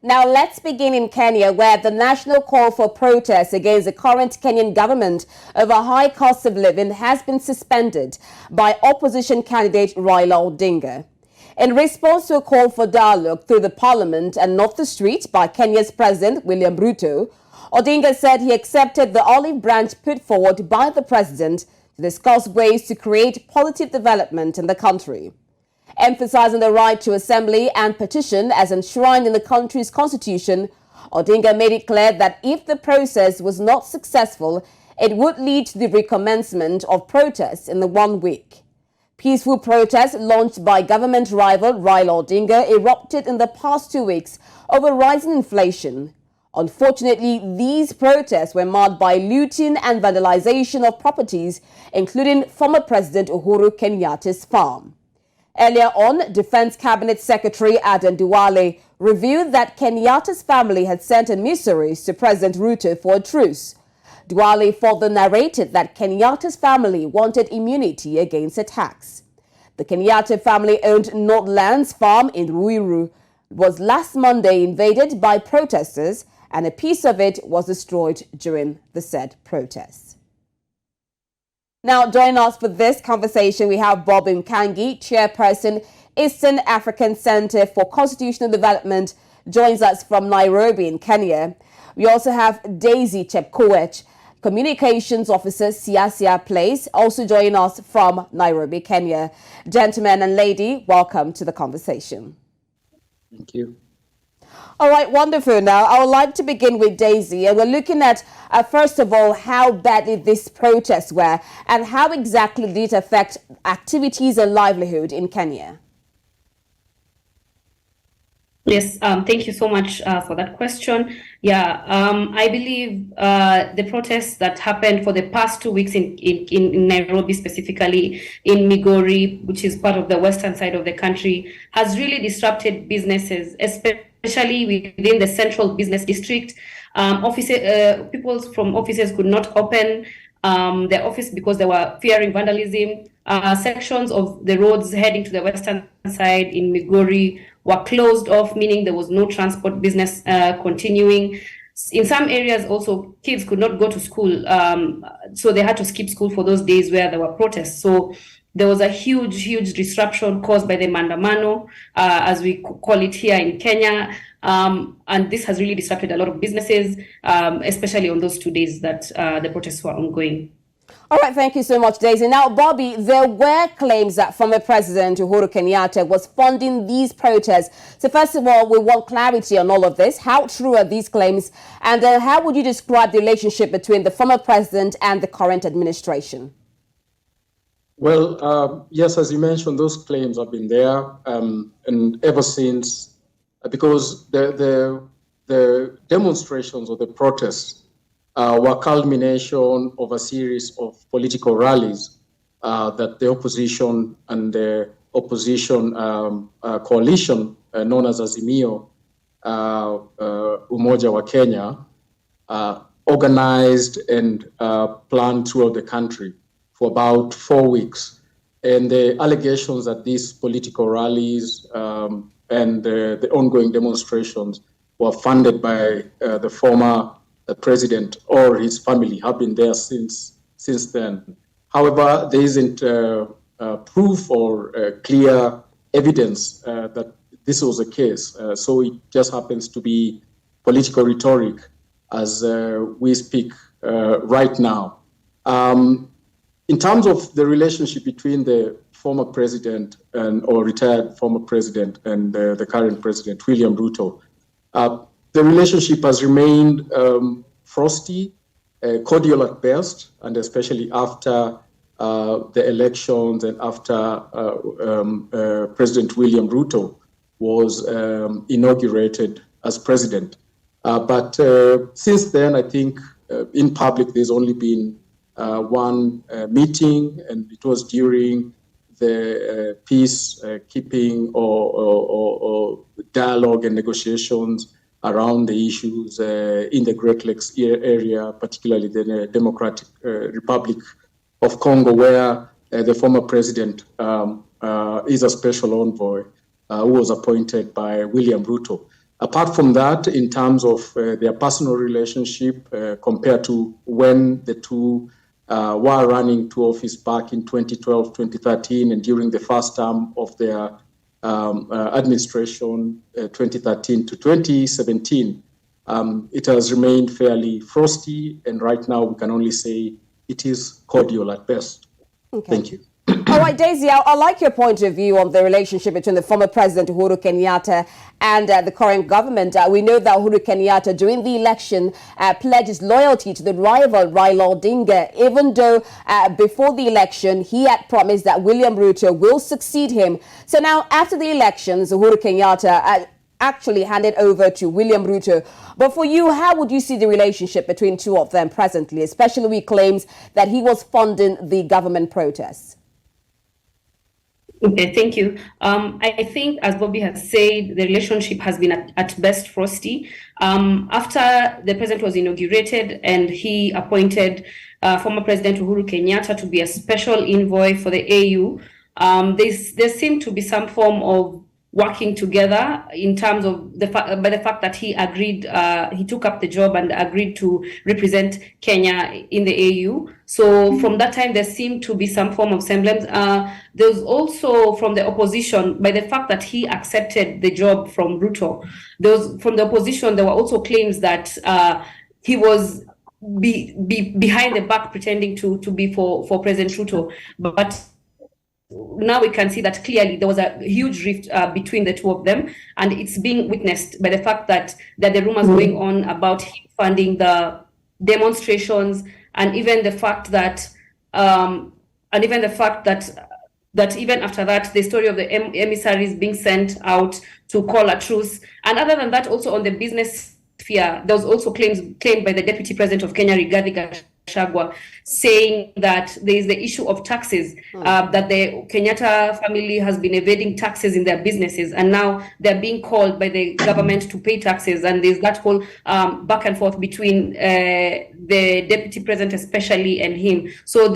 Now let's begin in Kenya, where the national call for protest against the current Kenyan government over high cost of living has been suspended by opposition candidate Raila Odinga. In response to a call for dialogue through the parliament and not the street by Kenya's President William Ruto, Odinga said he accepted the olive branch put forward by the president to discuss ways to create positive development in the country. Emphasizing the right to assembly and petition as enshrined in the country's constitution, Odinga made it clear that if the process was not successful, it would lead to the recommencement of protests in the 1 week. Peaceful protests launched by government rival Raila Odinga erupted in the past 2 weeks over rising inflation. Unfortunately, these protests were marred by looting and vandalization of properties, including former President Uhuru Kenyatta's farm. Earlier on, Defense Cabinet Secretary Aden Duale revealed that Kenyatta's family had sent emissaries to President Ruto for a truce. Duale further narrated that Kenyatta's family wanted immunity against attacks. The Kenyatta family-owned Northlands farm in Ruiru was last Monday invaded by protesters, and a piece of it was destroyed during the said protests. Now, joining us for this conversation, we have Mkangi, Chairperson, Eastern African Center for Constitutional Development, joins us from Nairobi in Kenya. We also have Daisy Chepkoech, Communications Officer, Siasa Place, also joining us from Nairobi, Kenya. Gentlemen and lady, welcome to the conversation. Thank you. All right, wonderful. Now, I would like to begin with Daisy. And we're looking at, first of all, how badly these protests were and how exactly did it affect activities and livelihood in Kenya? Yes, thank you so much for that question. Yeah, I believe the protests that happened for the past 2 weeks in Nairobi, specifically in Migori, which is part of the western side of the country, has really disrupted businesses, especially within the central business district. People from offices could not open their office because they were fearing vandalism. Sections of the roads heading to the western side in Migori were closed off, meaning there was no transport business continuing. In some areas also, kids could not go to school, so they had to skip school for those days where there were protests. So there was a huge disruption caused by the maandamano, as we call it here in Kenya. And this has really disrupted a lot of businesses, especially on those 2 days that the protests were ongoing. All right, thank you so much, Daisy. Now, Bobby, there were claims that former President Uhuru Kenyatta was funding these protests. So first of all, we want clarity on all of this. How true are these claims? And how would you describe the relationship between the former president and the current administration? Well, yes, as you mentioned, those claims have been there, and ever since, because the demonstrations or the protests were culmination of a series of political rallies that the opposition and the opposition coalition known as Azimio, Umoja wa Kenya, organized and planned throughout the country for about 4 weeks. And the allegations that these political rallies and the ongoing demonstrations were funded by the former president or his family have been there since then. However, there isn't proof or clear evidence that this was the case. So it just happens to be political rhetoric as we speak right now. In terms of the relationship between the former president or retired former president and the current president, William Ruto, the relationship has remained frosty, cordial at best, and especially after the elections and after President William Ruto was inaugurated as president. But since then, I think in public, there's only been one meeting, and it was during the peace-keeping or dialogue and negotiations around the issues in the Great Lakes area, particularly the Democratic Republic of Congo, where the former president is a special envoy who was appointed by William Ruto. Apart from that, in terms of their personal relationship compared to when the two were running to office back in 2012, 2013, and during the first term of their administration, 2013 to 2017, it has remained fairly frosty, and right now we can only say it is cordial at best. Okay. Thank you. All right, Daisy, I like your point of view on the relationship between the former President Uhuru Kenyatta and the current government. We know that Uhuru Kenyatta, during the election, pledged his loyalty to the rival Raila Odinga, even though before the election, he had promised that William Ruto will succeed him. So now, after the elections, Uhuru Kenyatta actually handed over to William Ruto. But for you, how would you see the relationship between two of them presently, especially with claims that he was funding the government protests? Okay, thank you. I think, as Bobby has said, the relationship has been at best frosty. After the president was inaugurated and he appointed former President Uhuru Kenyatta to be a special envoy for the AU, there seemed to be some form of working together in terms of the fact that he agreed, he took up the job and agreed to represent Kenya in the AU. So from that time, there seemed to be some form of semblance. There's also from the opposition, by the fact that he accepted the job from Ruto, from the opposition, there were also claims that he was behind the back pretending to be for President Ruto. But now we can see that clearly there was a huge rift between the two of them, and it's being witnessed by the fact that there are rumors going on about him funding the demonstrations, and even the fact that that even after that, the story of the emissaries being sent out to call a truce. And other than that, also on the business sphere, there was also claimed by the Deputy President of Kenya, Rigathi Gachagua, saying that there is the issue of taxes, that the Kenyatta family has been evading taxes in their businesses, and now they're being called by the government to pay taxes, and there's that whole back and forth between the deputy president especially and him. So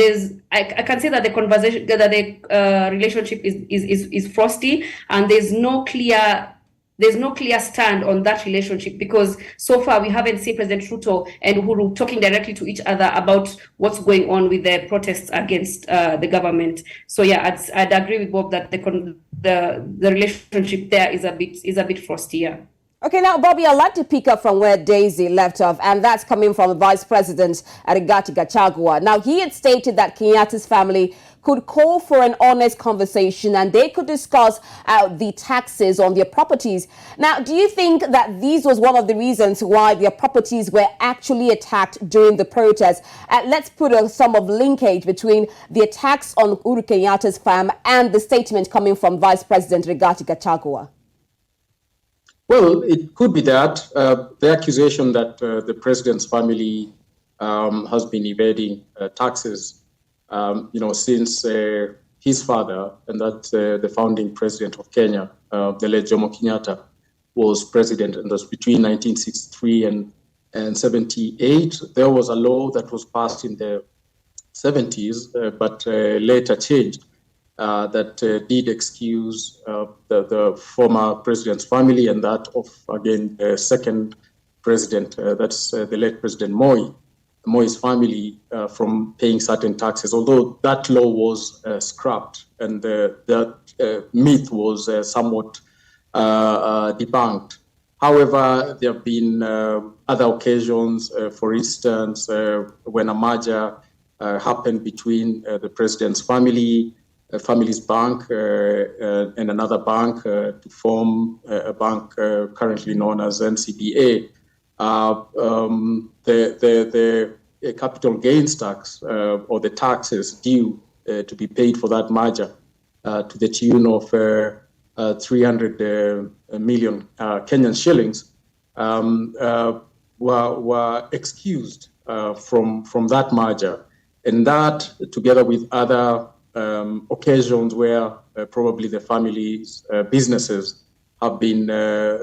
I can say that the conversation, that the relationship is frosty, and there's no clear stand on that relationship, because so far we haven't seen President Ruto and Uhuru talking directly to each other about what's going on with the protests against the government. So yeah, I'd agree with Bob that the relationship there is a bit frosty. Yeah. Okay, now, Bobby, I'd like to pick up from where Daisy left off, and that's coming from Vice President Rigathi Gachagua. Now, he had stated that Kenyatta's family could call for an honest conversation and they could discuss the taxes on their properties. Now, do you think that this was one of the reasons why their properties were actually attacked during the protest? Let's put some of linkage between the attacks on Uhuru Kenyatta's farm and the statement coming from Vice President Rigathi Gachagua. Well, it could be that the accusation that the president's family has been evading taxes, since his father, and that's the founding president of Kenya, the late Jomo Kenyatta, was president, and that's between 1963 and 78. There was a law that was passed in the 70s, but later changed. That did excuse the former president's family and that of, again, the second president, that's the late President Moi's family, from paying certain taxes, although that law was scrapped and that myth was somewhat debunked. However, there have been other occasions, for instance, when a merger happened between the president's family's bank and another bank to form a bank currently known as NCBA. The capital gains tax or the taxes due to be paid for that merger to the tune of 300 million Kenyan shillings were excused from that merger. And that, together with other occasions where probably the family's businesses have been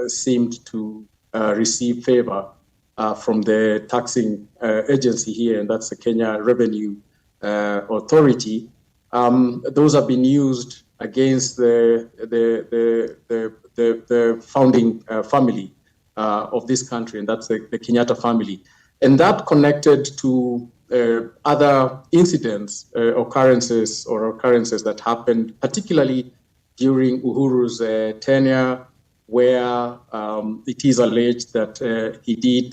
seemed to receive favor from the taxing agency here, and that's the Kenya Revenue Authority. Those have been used against the founding family of this country, and that's the Kenyatta family. And that connected to other incidents, occurrences that happened, particularly during Uhuru's tenure, where it is alleged that he did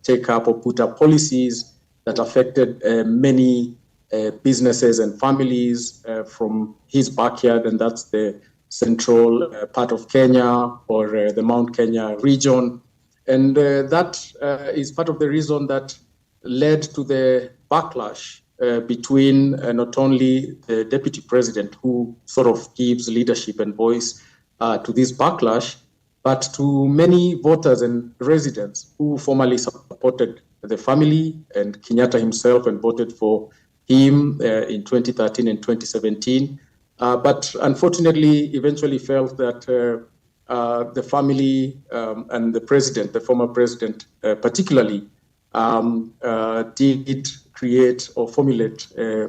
take up or put up policies that affected many businesses and families from his backyard, and that's the central part of Kenya, or the Mount Kenya region. And that is part of the reason that led to the backlash between not only the deputy president, who sort of gives leadership and voice to this backlash, but to many voters and residents who formerly supported the family and Kenyatta himself and voted for him in 2013 and 2017. But unfortunately, eventually felt that the family and the president, the former president particularly, did create or formulate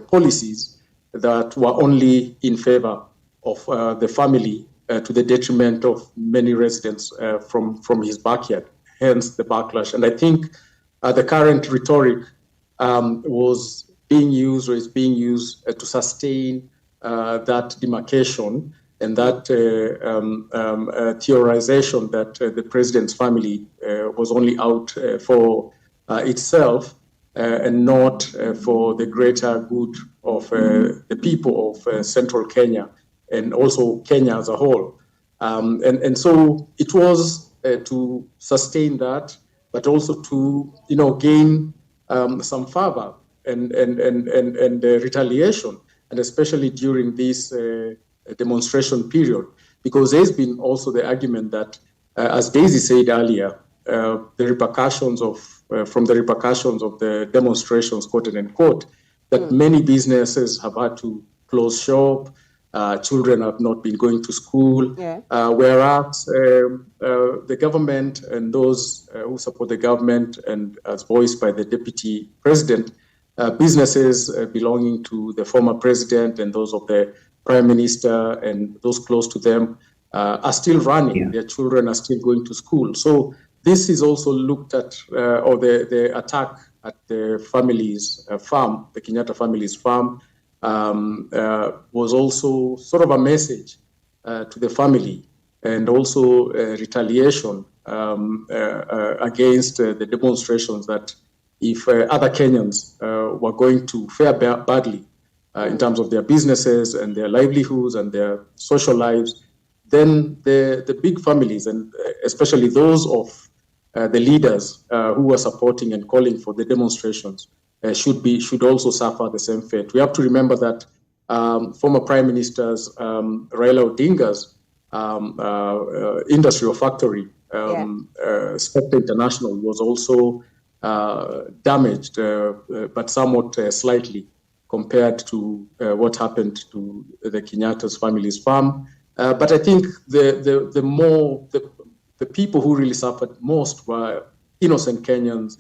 policies that were only in favor of the family to the detriment of many residents from his backyard, hence the backlash. And I think the current rhetoric was being used or is being used to sustain that demarcation and that theorization that the president's family was only out for itself and not for the greater good of the people of central Kenya and also Kenya as a whole. And so it was to sustain that, but also to gain some favor and retaliation, and especially during this demonstration period, because there's been also the argument that, as Daisy said earlier, the repercussions from the repercussions of the demonstrations, quote unquote, that many businesses have had to close shop, children have not been going to school, whereas the government and those who support the government, and as voiced by the deputy president, businesses belonging to the former president and those of the prime minister and those close to them are still running. Their children are still going to school. So this is also looked at, or the attack at the family's farm, the Kenyatta family's farm, was also sort of a message to the family, and also retaliation against the demonstrations that if other Kenyans were going to fare badly in terms of their businesses and their livelihoods and their social lives, then the big families, and especially those of the leaders who were supporting and calling for the demonstrations, should also suffer the same fate. We have to remember that former Prime Minister's Raila Odinga's industry or factory, Spectre International, was also damaged, but somewhat slightly compared to what happened to the Kenyatta's family's farm. But I think the people who really suffered most were innocent Kenyans,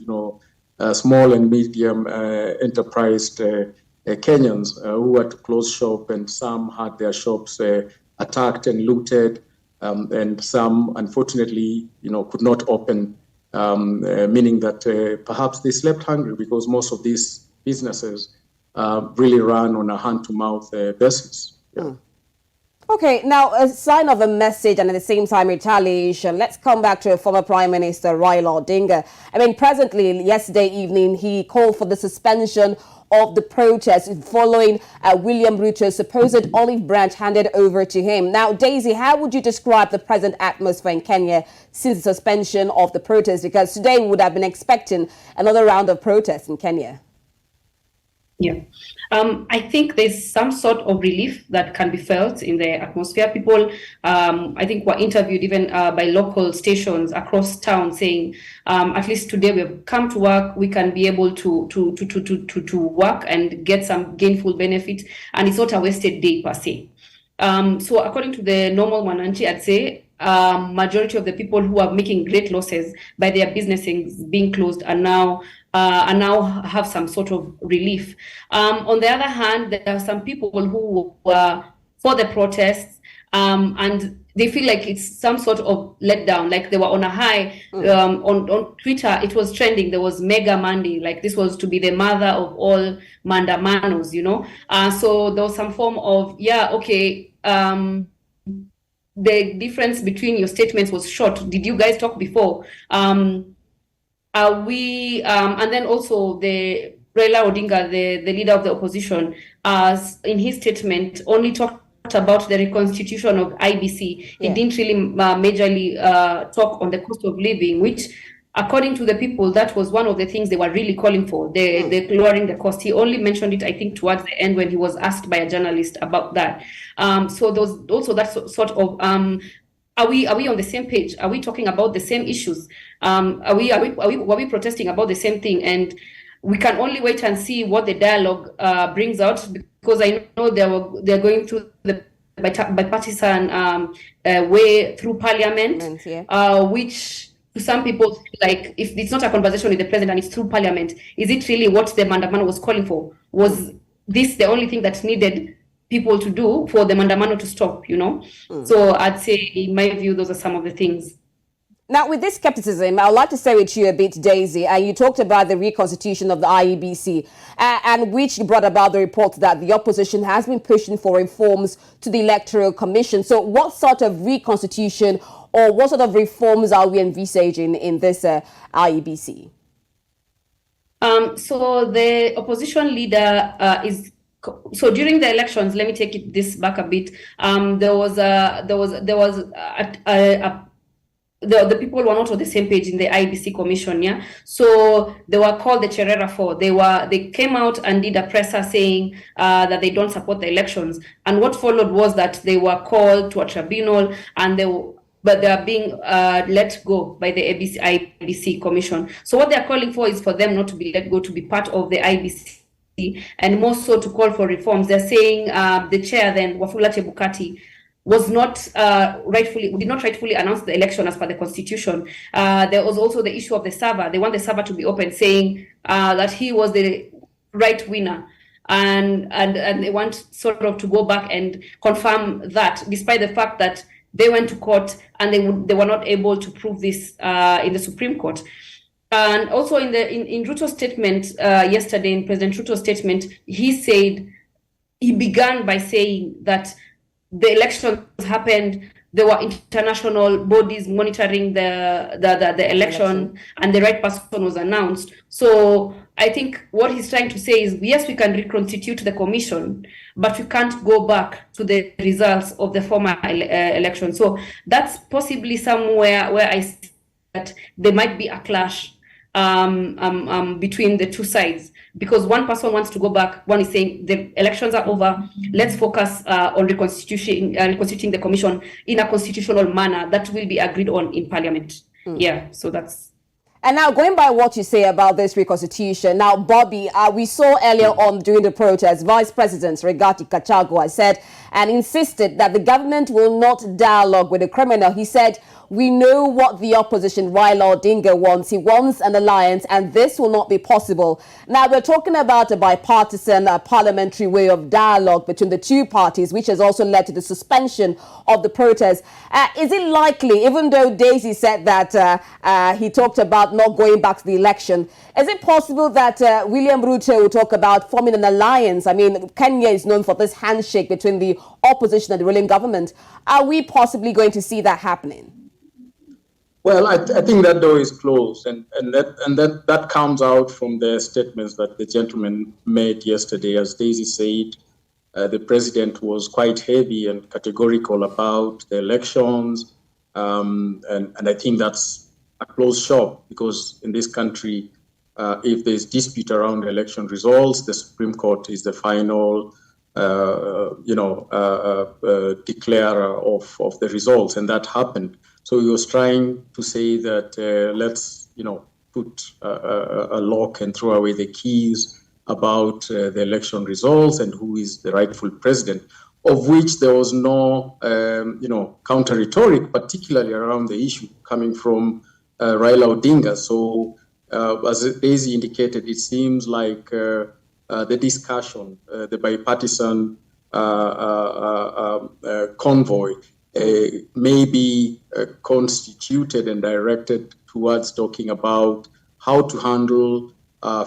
small and medium enterprised Kenyans who had to close shop, and some had their shops attacked and looted, and some, unfortunately, could not open, meaning that perhaps they slept hungry, because most of these businesses really run on a hand-to-mouth basis. Okay, now a sign of a message and at the same time retaliation. Let's come back to former Prime Minister Raila Odinga. I mean, presently, yesterday evening, he called for the suspension of the protest following William Ruto's supposed olive branch handed over to him. Now, Daisy, how would you describe the present atmosphere in Kenya since the suspension of the protest? Because today we would have been expecting another round of protests in Kenya. Yeah, I think there's some sort of relief that can be felt in the atmosphere. People, I think, were interviewed even by local stations across town saying, at least today we've come to work, we can be able to work and get some gainful benefit, and it's not a wasted day per se. So according to the normal Mwananchi, I'd say majority of the people who are making great losses by their businesses being closed are now have some sort of relief. On the other hand, there are some people who were for the protests, and they feel like it's some sort of letdown, like they were on a high. On Twitter, it was trending. There was Mega Monday, like this was to be the mother of all mandamanos, so there was some form of, the difference between your statements was short. Did you guys talk before? Are we, and then also the Raila Odinga, the leader of the opposition, in his statement only talked about the reconstitution of IBC. He didn't really majorly talk on the cost of living, which, according to the people, that was one of the things they were really calling for, the lowering the cost. He only mentioned it, I think, towards the end when he was asked by a journalist about that. So there was also that sort of, are we on the same page? Are we talking about the same issues? Were we protesting about the same thing? And we can only wait and see what the dialogue brings out, because I know they're going through the bipartisan way through parliament, which to some people, like, if it's not a conversation with the president and it's through parliament, is it really what the mandamano was calling for? Was this the only thing that needed people to do for the mandamano to stop, So I'd say, in my view, those are some of the things. Now, with this skepticism, I'd like to stay with you a bit, Daisy. You talked about the reconstitution of the IEBC, and which brought about the report that the opposition has been pushing for reforms to the Electoral Commission. So what sort of reconstitution or what sort of reforms are we envisaging in this IEBC? So the opposition leader So during the elections, let me take this back a bit. The people were not on the same page in the IBC commission, So they were called the Cherera Four. They came out and did a presser saying that they don't support the elections. And what followed was that they were called to a tribunal, and they are being let go by the IBC commission. So what they are calling for is for them not to be let go, to be part of the IBC, and more so to call for reforms. They're saying the chair then, Wafula Chebukati, did not rightfully announce the election as per the constitution. There was also the issue of the server. They want the server to be open, saying that he was the right winner. And they want sort of to go back and confirm that, despite the fact that they went to court and they were not able to prove this in the Supreme Court. And also in Ruto's statement yesterday, in President Ruto's statement, he began by saying that the elections happened, there were international bodies monitoring the election, and the right person was announced. So I think what he's trying to say is, yes, we can reconstitute the commission, but we can't go back to the results of the former election. So that's possibly somewhere where I see that there might be a clash between the two sides, because one person wants to go back, one is saying the elections are over, let's focus on reconstituting the commission in a constitutional manner that will be agreed on in parliament. So that's. And now, going by what you say about this reconstitution, now, Bobby, we saw earlier on during the protest, Vice President Rigathi Gachagua said and insisted that the government will not dialogue with the criminal. He said, we know what the opposition, Raila Odinga, wants. He wants an alliance, and this will not be possible. Now, we're talking about a bipartisan parliamentary way of dialogue between the two parties, which has also led to the suspension of the protest. Is it likely, even though Daisy said that he talked about not going back to the election, is it possible that William Ruto will talk about forming an alliance? I mean, Kenya is known for this handshake between the opposition and the ruling government. Are we possibly going to see that happening? Well, I think that door is closed, and that comes out from the statements that the gentleman made yesterday. As Daisy said, the president was quite heavy and categorical about the elections, and I think that's a closed shop, because in this country, if there's dispute around election results, the Supreme Court is the final, declarer of the results, and that happened. So he was trying to say that let's, put a lock and throw away the keys about the election results and who is the rightful president, of which there was no, counter rhetoric, particularly around the issue coming from Raila Odinga. So as Daisy indicated, it seems like the discussion, the bipartisan convoy may be constituted and directed towards talking about how to handle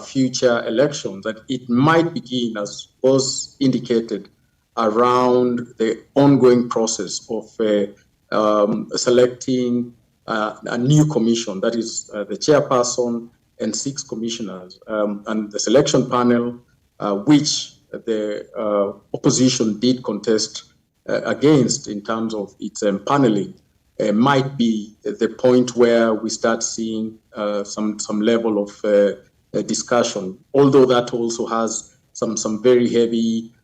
future elections, that it might begin, as was indicated, around the ongoing process of selecting a new commission, that is the chairperson and 6 commissioners, and the selection panel, which the opposition did contest against in terms of its paneling, might be the point where we start seeing some level of discussion, although that also has some very heavy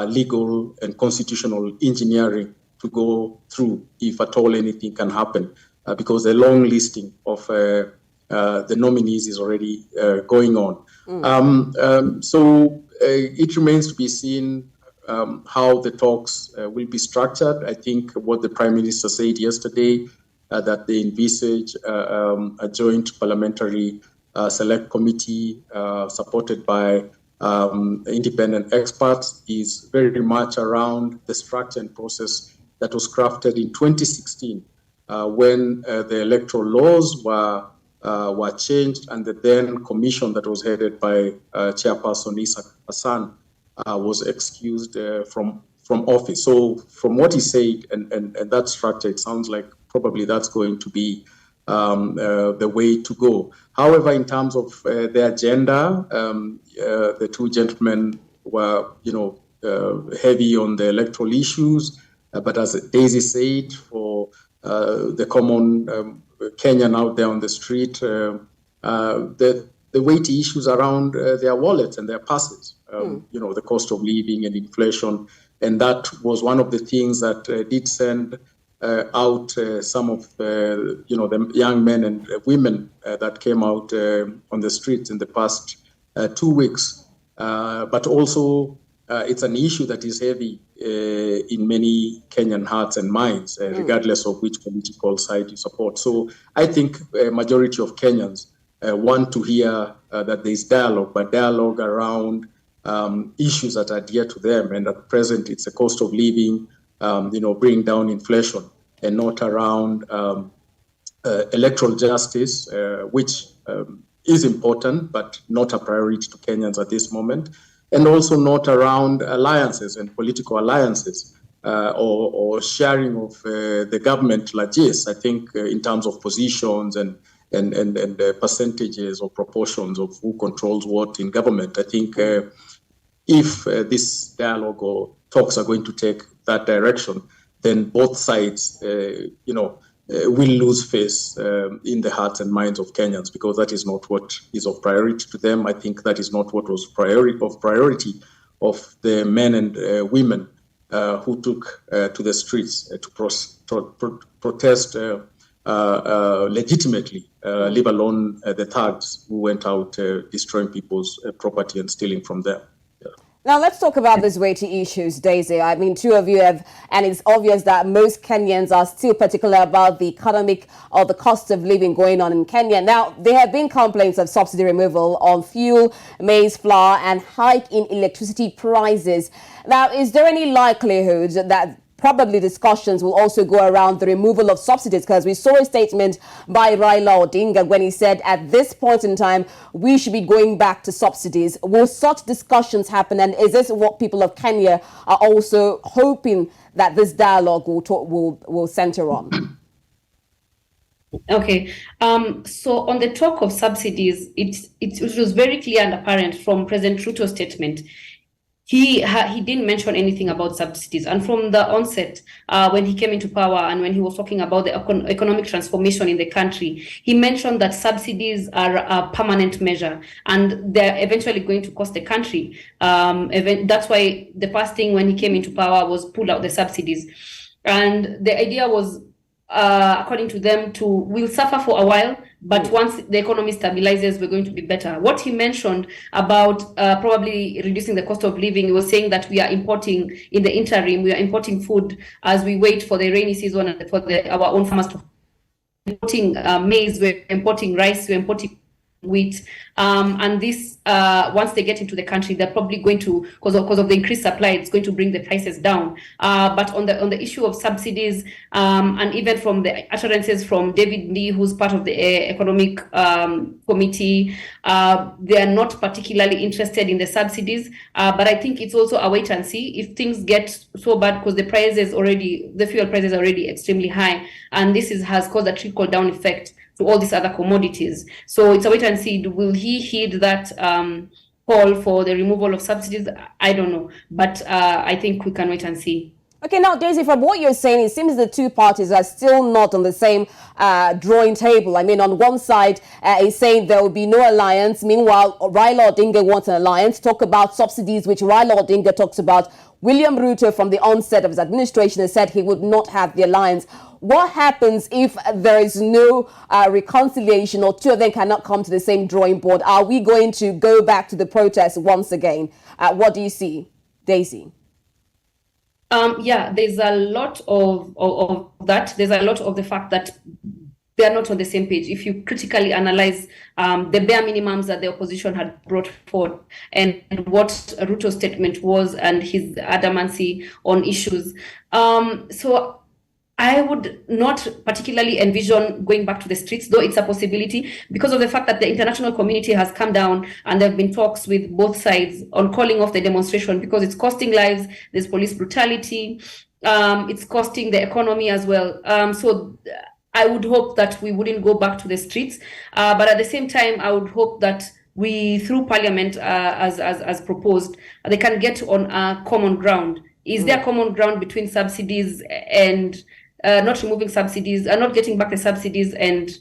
legal and constitutional engineering to go through, if at all anything can happen, because the long listing of the nominees is already going on. So it remains to be seen how the talks will be structured. I think what the Prime Minister said yesterday, that they envisage a joint parliamentary select committee supported by independent experts, is very much around the structure and process that was crafted in 2016 when the electoral laws were changed, and the then commission that was headed by Chairperson Issa Hassan was excused from office. So from what he said and that structure, it sounds like probably that's going to be the way to go. However, in terms of the agenda, the 2 gentlemen were, heavy on the electoral issues. But as Daisy said, for the common Kenyan out there on the street, the weighty issues around their wallets and their purses, the cost of living and inflation. And that was one of the things that did send out some of the young men and women that came out on the streets in the past 2 weeks. But also, it's an issue that is heavy in many Kenyan hearts and minds, regardless of which political side you support. So I think a majority of Kenyans want to hear that there is dialogue, but dialogue around issues that are dear to them. And at present, it's the cost of living, bring down inflation, and not around electoral justice, which is important, but not a priority to Kenyans at this moment. And also not around alliances and political alliances or sharing of the government largesse. I think in terms of positions and percentages or proportions of who controls what in government, I think if this dialogue or talks are going to take that direction, then both sides, will lose face in the hearts and minds of Kenyans, because that is not what is of priority to them. I think that is not what was priority of the men and women who took to the streets to protest legitimately, leave alone the thugs who went out destroying people's property and stealing from them. Now, let's talk about these weighty issues, Daisy. I mean, 2 of you have, and it's obvious that most Kenyans are still particular about the economic or the cost of living going on in Kenya. Now, there have been complaints of subsidy removal on fuel, maize flour, and hike in electricity prices. Now, is there any likelihood that probably discussions will also go around the removal of subsidies? Because we saw a statement by Raila Odinga when he said at this point in time, we should be going back to subsidies. Will such discussions happen? And is this what people of Kenya are also hoping that this dialogue will center on? Okay. So on the talk of subsidies, it was very clear and apparent from President Ruto's statement. He didn't mention anything about subsidies. And from the onset, when he came into power and when he was talking about the economic transformation in the country, he mentioned that subsidies are a permanent measure and they're eventually going to cost the country. That's why the first thing when he came into power was pull out the subsidies. And the idea was, according to them, we'll suffer for a while, but once the economy stabilizes, we're going to be better. What he mentioned about probably reducing the cost of living, he was saying that we are importing, in the interim, we are importing food as we wait for the rainy season and for our own farmers to importing maize, we're importing rice, we're importing wheat, and this once they get into the country, they're probably going to, because of the increased supply, it's going to bring the prices down. But on the issue of subsidies, and even from the utterances from David Lee, who's part of the economic committee, they are not particularly interested in the subsidies. But I think it's also a wait and see if things get so bad, because the fuel prices are already extremely high, and this has caused a trickle down effect to all these other commodities. So it's a wait and see. Will he heed that call for the removal of subsidies? I don't know, but I think we can wait and see. Okay, now, Daisy, from what you're saying, it seems the two parties are still not on the same drawing table. I mean, on one side, is saying there will be no alliance. Meanwhile, Raila Odinga wants an alliance. Talk about subsidies, which Raila Odinga talks about. William Ruto, from the onset of his administration, has said he would not have the alliance. What happens if there is no reconciliation, or two of them cannot come to the same drawing board? Are we going to go back to the protest once again? What do you see, Daisy? Yeah, there's a lot of that. There's a lot of the fact that they are not on the same page. If you critically analyze the bare minimums that the opposition had brought forward and what Ruto's statement was and his adamancy on issues. So I would not particularly envision going back to the streets, though it's a possibility, because of the fact that the international community has come down and there have been talks with both sides on calling off the demonstration, because it's costing lives, there's police brutality, it's costing the economy as well. So I would hope that we wouldn't go back to the streets, but at the same time, I would hope that we, through parliament, as proposed, they can get on a common ground. Is there common ground between subsidies and not removing subsidies, not getting back the subsidies, and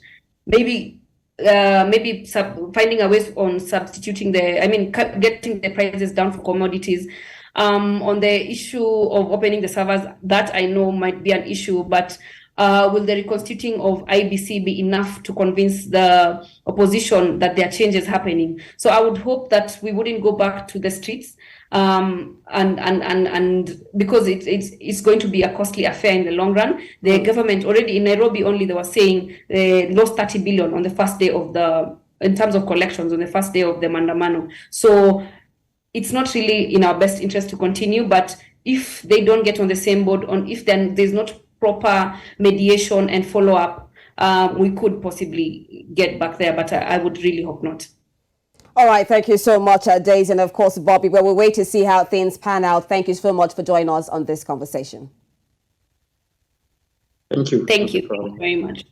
maybe finding a way on substituting getting the prices down for commodities. On the issue of opening the servers, that I know might be an issue, but will the reconstituting of IBC be enough to convince the opposition that there are changes happening? So I would hope that we wouldn't go back to the streets, and because it's going to be a costly affair in the long run. The government already in Nairobi only, they were saying they lost 30 billion on the first day of in terms of collections on the first day of the Mandamano. So it's not really in our best interest to continue, but if they don't get on the same board, if then there's not proper mediation and follow-up, we could possibly get back there, but I would really hope not. All right, thank you so much, Daisy, and of course, Bobby. Well, we'll wait to see how things pan out. Thank you so much for joining us on this conversation. Thank you. Thank you very much.